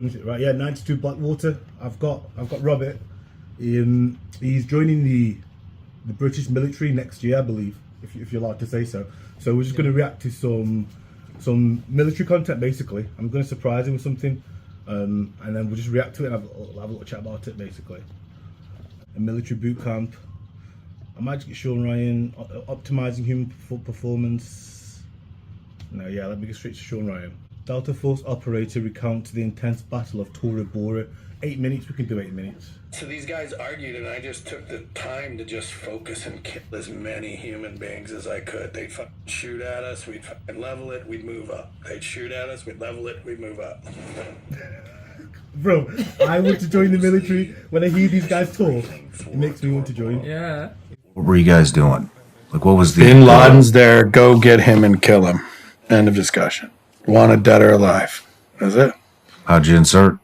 Right, yeah, 92 Blackwater. I've got Robert. He's joining the British military next year, I believe, if you're allowed to say so. So we're just going to react to some military content, basically. I'm going to surprise him with something, and then we'll just react to it and have a little chat about it, basically. A military boot camp. I might just get Sean Ryan optimizing human performance. No, yeah, let me get straight to Sean Ryan. Delta Force operator recounts the intense battle of Tora Bora. 8 minutes, we can do 8 minutes. So these guys argued, and I just took the time to just focus and kill as many human beings as I could. They'd fucking shoot at us, we'd fucking level it, we'd move up. They'd shoot at us, we'd level it, we'd move up. Bro, I want to join the military. When I hear these guys talk, it makes me want to join. Yeah. What were you guys doing? Like, what was the... Bin Laden's there, go get him and kill him. End of discussion. Wanted dead or alive. That's it. How'd you insert?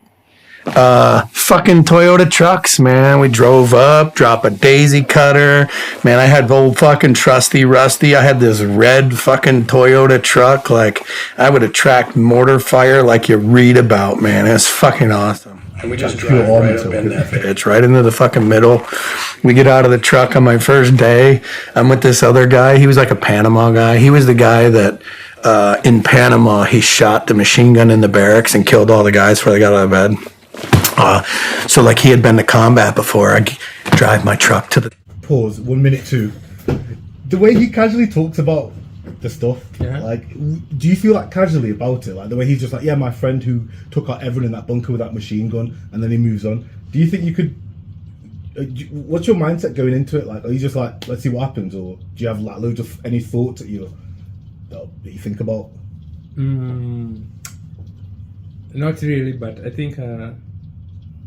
Fucking Toyota trucks, man. We drove up, drop a daisy cutter. Man, I had old fucking trusty Rusty. I had this red fucking Toyota truck. Like, I would attract mortar fire like you read about, man. It's fucking awesome. And we just drive right up in that bitch, right into the fucking middle. We get out of the truck on my first day. I'm with this other guy. He was like a Panama guy. He was the guy that in Panama, he shot the machine gun in the barracks and killed all the guys before they got out of bed. So like he had been to combat before. I drive my truck to the... Pause, 1 minute 2. The way he casually talks about the stuff, Yeah. like, do you feel like casually about it? Like the way he's just like, yeah, my friend who took out everyone in that bunker with that machine gun, and then he moves on. Do you think you could... what's your mindset going into it? Like, are you just like, let's see what happens? Or do you have like loads of any thoughts that you think about? Not really, but I think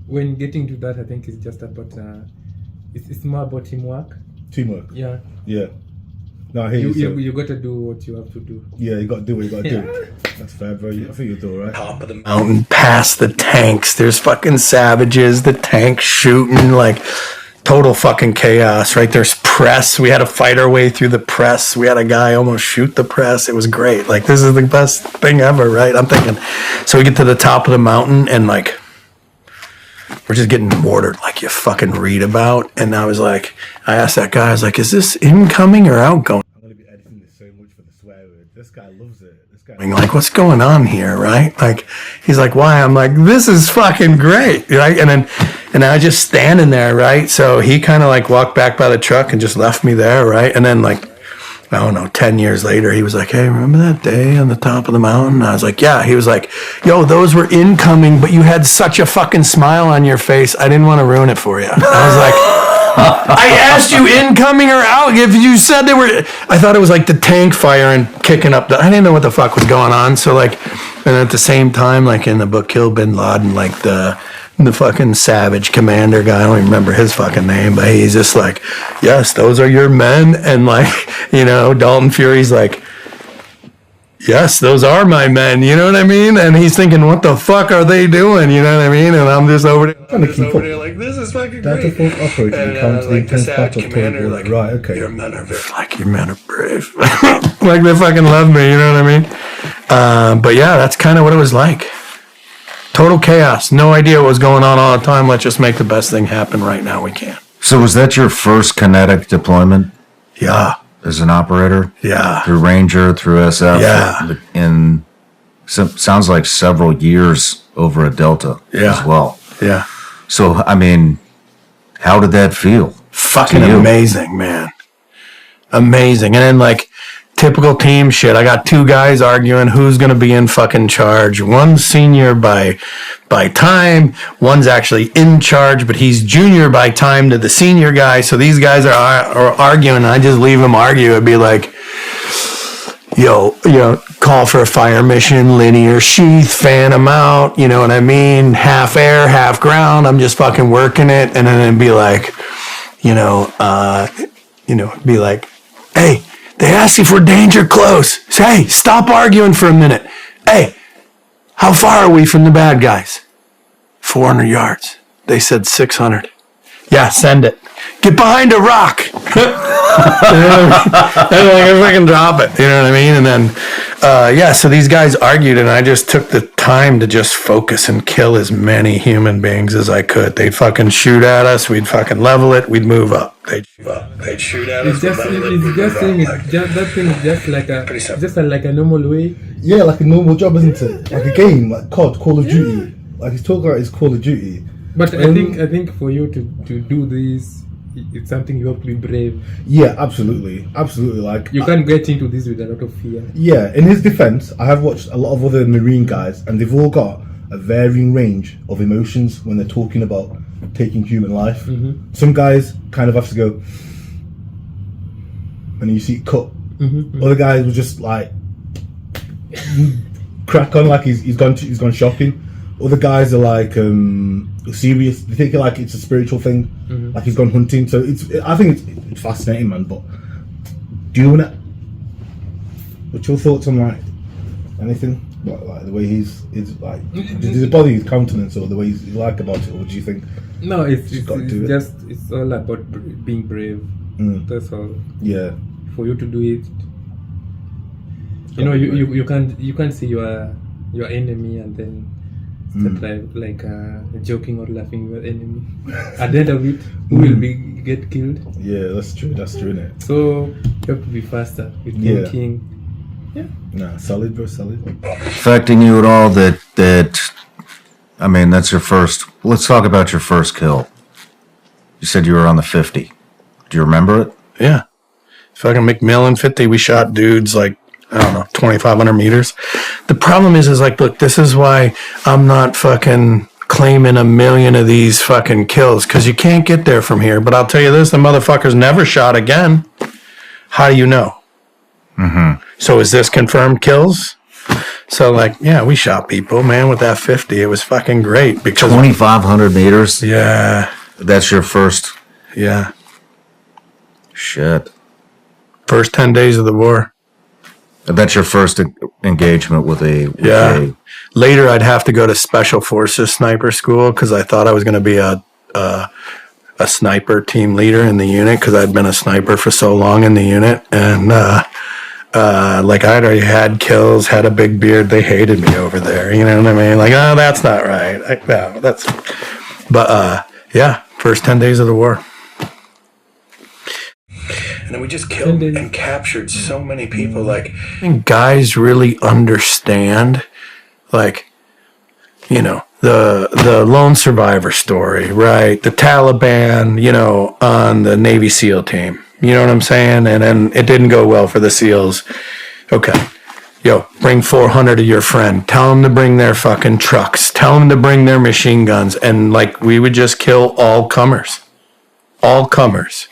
when getting to that, I think it's just about it's more about teamwork. Teamwork. Yeah. Yeah. No, I hear you. You got to do what you have to do. Yeah, you got to do what you got to do. That's fair, bro. I think you'll do all right. top of the mountain, past the tanks. There's fucking savages, the tanks shooting, like total fucking chaos, right? There's press. We had to fight our way through the press. We had a guy almost shoot the press. It was great. Like, this is the best thing ever, right? I'm thinking, so we get to the top of the mountain and like, we're just getting mortared like you fucking read about. And I was like, I asked that guy, I was like, is this incoming or outgoing? I'm going to be editing this so much for the swear word. This guy loves it. This guy like, what's going on here, right? Like, he's like, why? I'm like, this is fucking great, right? And I was just standing there, right? So he kind of like walked back by the truck and just left me there, right? And then like, I don't know, 10 years later, he was like, hey, remember that day on the top of the mountain? I was like, yeah. He was like, yo, those were incoming, but you had such a fucking smile on your face. I didn't want to ruin it for you. I was like, I asked you incoming or out. If you said they were, I thought it was like the tank fire and kicking up. I didn't know what the fuck was going on. So like, and at the same time, like in the book Kill Bin Laden, like the fucking savage commander guy, I don't even remember his fucking name, but he's just like, yes, those are your men. And like, you know, Dalton Fury's like, yes, those are my men, you know what I mean? And he's thinking, what the fuck are they doing? You know what I mean? And I'm just over there. trying to keep up. like, this is fucking Delta great. Force operator And recounts the like the intense savage battle of commander, Tora Bora. like, Right, okay. your men are very... Like, your men are brave. Like, they fucking love me, you know what I mean? But yeah, that's kind of what it was like. Total chaos. No idea what was going on all the time. Let's just make the best thing happen right now we can. So was that your first kinetic deployment Yeah. as an operator? Yeah. Through Ranger, through SF? Yeah. In sounds like several years over a Delta Yeah. as well. Yeah. So, I mean, how did that feel? Fucking to you? amazing, man. Amazing. And then, like, typical team shit. I got two guys arguing who's going to be in fucking charge. One's senior by time. One's actually in charge, but he's junior by time to the senior guy. So these guys are arguing, and I just leave them argue. It'd be like, yo, call for a fire mission, linear sheath, fan them out. You know what I mean? Half air, half ground. I'm just fucking working it. And then it'd be like, it'd be like, hey, they asked if we're danger close. Say, hey, stop arguing for a minute. Hey, how far are we from the bad guys? 400 yards. They said 600. Yeah, send it. Get behind a rock. And I fucking drop it. You know what I mean? And then yeah, so these guys argued, and I just took the time to just focus and kill as many human beings as I could. They'd fucking shoot at us, we'd fucking level it, we'd move up. They'd shoot at It's us. just, we'd level it, it's we'd just move saying up. it's just that thing is just like a, Pretty simple. just like a normal way. Yeah, like a normal job, isn't it? Like a game, like COD, Call of Duty. Like he's talking about his Call of Duty. But I think for you to do this, it's something you have to be brave. Yeah, absolutely. Like You can't get into this with a lot of fear. yeah, in his defense, I have watched a lot of other Marine guys, and they've all got a varying range of emotions when they're talking about taking human life. Some guys kind of have to go, and you see it cut. Other guys will just like crack on like he's gone shopping. Other guys are like serious. They think like it's a spiritual thing, like he's gone hunting. So I think it's fascinating, man. But do you wanna? What's your thoughts on like anything? Like the way he's like, does it bother his countenance or the way he's like about it, or do you think? No, it's gotta do it. just it's all about being brave. That's all. Yeah, For you to do it, you know, you can't see your enemy and then start like joking or laughing with your enemy. At the end of it, who will get killed? yeah, that's true, isn't it? So you have to be faster with Yeah. thinking. Yeah. Nah, solid, bro, solid. Affecting you at all that I mean, that's your first. Let's talk about your first kill. You said you were on the 50. Do you remember it? Yeah. Fucking McMillan 50, we shot dudes like, I don't know, 2,500 meters. The problem is like, look, this is why I'm not fucking claiming 1 million of these fucking kills, because you can't get there from here. But I'll tell you this, the motherfuckers never shot again. How do you know? So is this confirmed kills? So like, yeah, we shot people, man, with that 50. It was fucking great because 2,500 meters. yeah, That's your first. yeah. Shit. First 10 days of the war. That's your first engagement with a. Yeah. Later, I'd have to go to Special Forces sniper school because I thought I was going to be a sniper team leader in the unit because I'd been a sniper for so long in the unit. And like I'd already had kills, had a big beard. They hated me over there. You know what I mean? Like, oh, that's not right. Like, no, that's. But yeah, first 10 days of the war. And then we just killed and captured so many people. Like, I think guys really understand, like, you know, the lone survivor story, right? The Taliban, you know, on the Navy SEAL team. You know what I'm saying? And then it didn't go well for the SEALs. Okay. Yo, bring 400 of your friend. Tell them to bring their fucking trucks. Tell them to bring their machine guns. And, like, we would just kill all comers. All comers.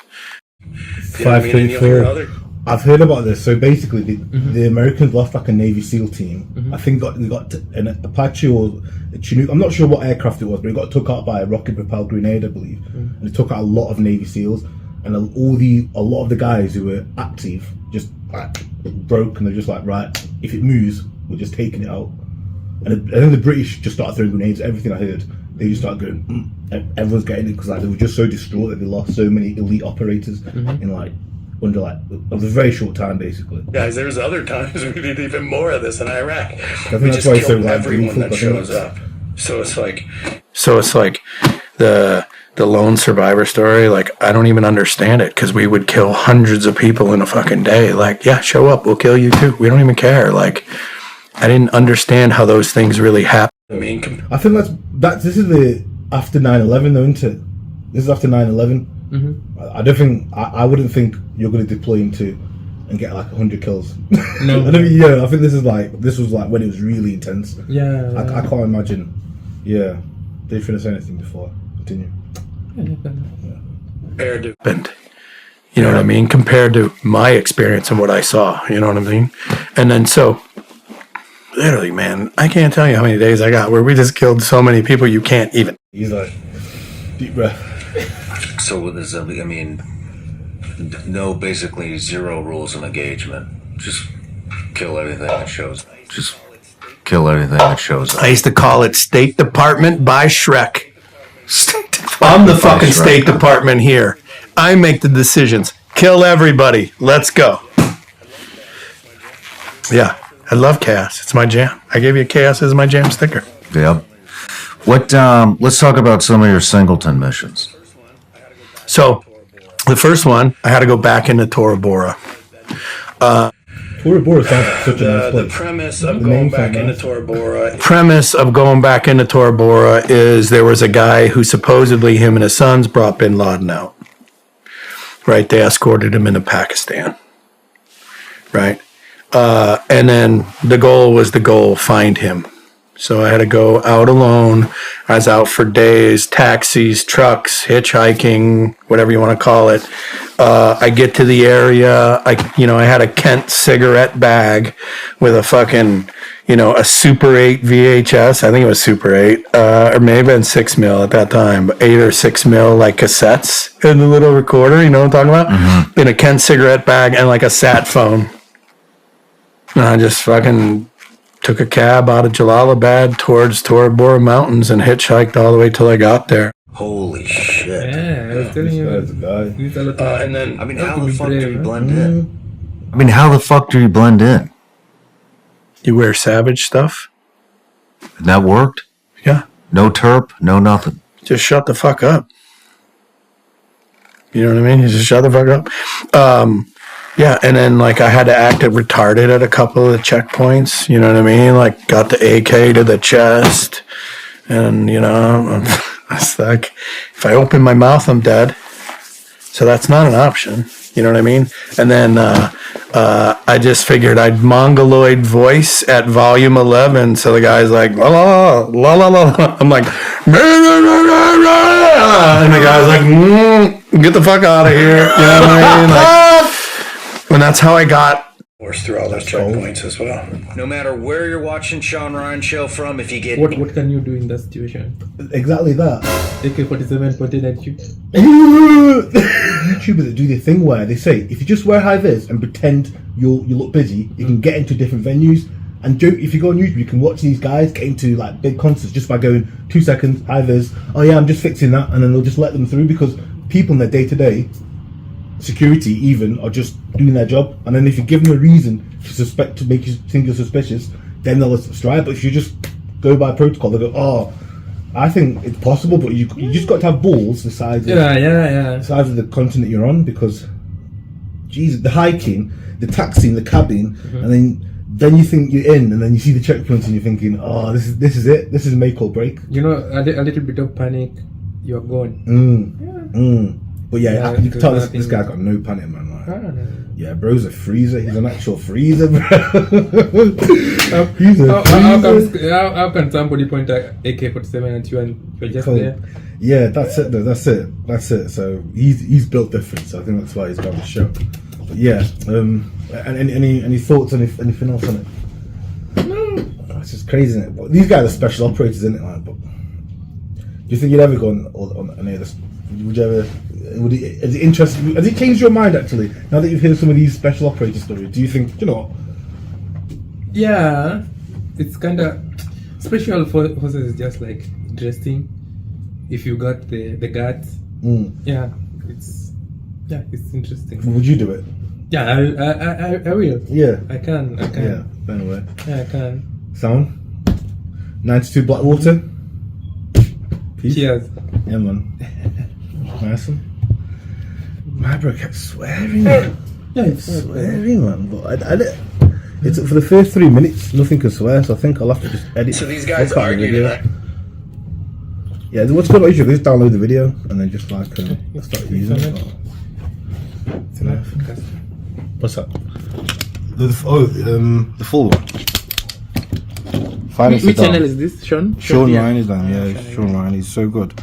534. I've heard about this. So basically, the Americans lost like a Navy SEAL team. I think they got an Apache or a Chinook. I'm not sure what aircraft it was, but it got took out by a rocket-propelled grenade, I believe. And it took out a lot of Navy SEAls, and a lot of the guys who were active just like broke, and they're just like, right, if it moves, we're just taking it out. And I think the British just started throwing grenades. Everything I heard, they just started going. Everyone's getting it because like they were just so distraught that they lost so many elite operators in like under like it was a very short time, basically. guys, there's other times we did even more of this in Iraq. I think We that's just why it's so killed like everyone that gleeful, I think shows up. So it's like the lone survivor story. Like, I don't even understand it because we would kill hundreds of people in a fucking day. Like, yeah, show up, we'll kill you too. We don't even care. Like, I didn't understand how those things really happen. I mean, I think this is the after 9/11 though, isn't it? This is after 9/11. I don't think I wouldn't think you're going to deploy into and get like 100 kills. No. I think this was like when it was really intense. Yeah. I can't imagine. Yeah, did you finish anything before? Continue. compared to Happened. You know what I mean? Compared to my experience and what I saw. You know what I mean? And then so, literally, man, I can't tell you how many days I got where we just killed so many people you can't even. He's like deep breath. So with this, I mean, no, basically zero rules in engagement. Just kill everything that shows. Just kill everything that shows up. I used to call it State Department by Shrek. State Department I'm the by fucking Shrek. State Department here. I make the decisions. Kill everybody. Let's go. Yeah. I love Chaos. It's my jam. I gave you Chaos as my jam sticker. Yep. What? Let's talk about some of your singleton missions. So, the first one, I had to go back into Tora Bora. Tora Bora sounds like such a nice The place. premise of The going name back sounds into nice. Tora Bora. Premise of going back into Tora Bora is there was a guy who supposedly him and his sons brought bin Laden out. Right? They escorted him into Pakistan. Right? And then the goal was find him. So I had to go out alone. I was out for days, taxis, trucks, hitchhiking, whatever you want to call it. I get to the area. I had a Kent cigarette bag with a fucking, a Super 8 VHS. I think it was Super 8, or maybe been 6mm at that time, but 8 or 6mm like cassettes in the little recorder. You know what I'm talking about? Mm-hmm. In a Kent cigarette bag and like a sat phone. And I just fucking took a cab out of Jalalabad towards Tora Bora Mountains and hitchhiked all the way till I got there. Holy shit! Yeah, I was telling you. This guy's a guy. He's a lot of- And then I mean, Have how to the be fuck brave, do you huh? blend in? I mean, how the fuck do you blend in? You wear Savage stuff? And that worked? Yeah. No terp, no nothing. Just shut the fuck up. You know what I mean? You just shut the fuck up. Yeah, and then like I had to act retarded at a couple of the checkpoints. You know what I mean? Like got the AK to the chest, and it's like if I open my mouth, I'm dead. So that's not an option. You know what I mean? And then I just figured I'd mongoloid voice at volume 11. So the guy's like la la la la la. I'm like, and the guy's like, get the fuck out of here. You know what I mean? Like, and that's how I got. force through all those checkpoints as well. No matter where you're watching Sean Ryan show from, if you get What can you do in that situation? Exactly that. AK-47 pointed at you. YouTubers that do the thing where they say if you just wear high vis and pretend you look busy, you can get into different venues. And if you go on YouTube, you can watch these guys get into like big concerts just by going 2 seconds high vis. Oh yeah, I'm just fixing that, and then they'll just let them through because people in their day to day, security even, are just doing their job. And then if you give them a reason to make you think you're suspicious, then they'll strike. But if you just go by protocol, they go, oh, I think it's possible, but you just got to have balls the size of Yeah. the size of the continent you're on, because Jesus, the hiking, the taxiing, the cabbing, and then you think you're in, and then you see the checkpoints and you're thinking, oh, this is it, this is make or break. A little bit of panic, you're gone. But yeah, you can tell this guy got no panic, man. Like, yeah, bro's a freezer. He's an actual freezer, bro. He's a freezer. How can somebody point at AK-47 at you and you're just there? Yeah, that's it. Though. That's it. So he's built different. So I think that's why he's got the show. But yeah, and any thoughts on anything else on it? No, it's just crazy, isn't it? But these guys are special operators, isn't it? Like, but do you think you'd ever go on any of this? Would you ever? Has it interested you? Has it changed your mind actually? Now that you've heard some of these special operator stories, do you think, you know what? Yeah, it's kind of special forces is just like interesting if you got the guts. Yeah, it's interesting. Would you do it? Yeah, I will. Yeah. I can. Yeah. Anyway. Yeah, I can. Sound. 92 Blackwater. Peace. Cheers. Yeah, man. Nice one. My bro kept swearing. Yeah, swearing, man. But it's for the first 3 minutes, nothing can swear, so I think I'll have to just edit. So these guys cut the argue video. tonight. Yeah, what's good about YouTube? Just download the video and then just like start using it. What's that? The full one. Which channel is this, Sean? Sean Ryan is down. Yeah, Sean Ryan. He's so good.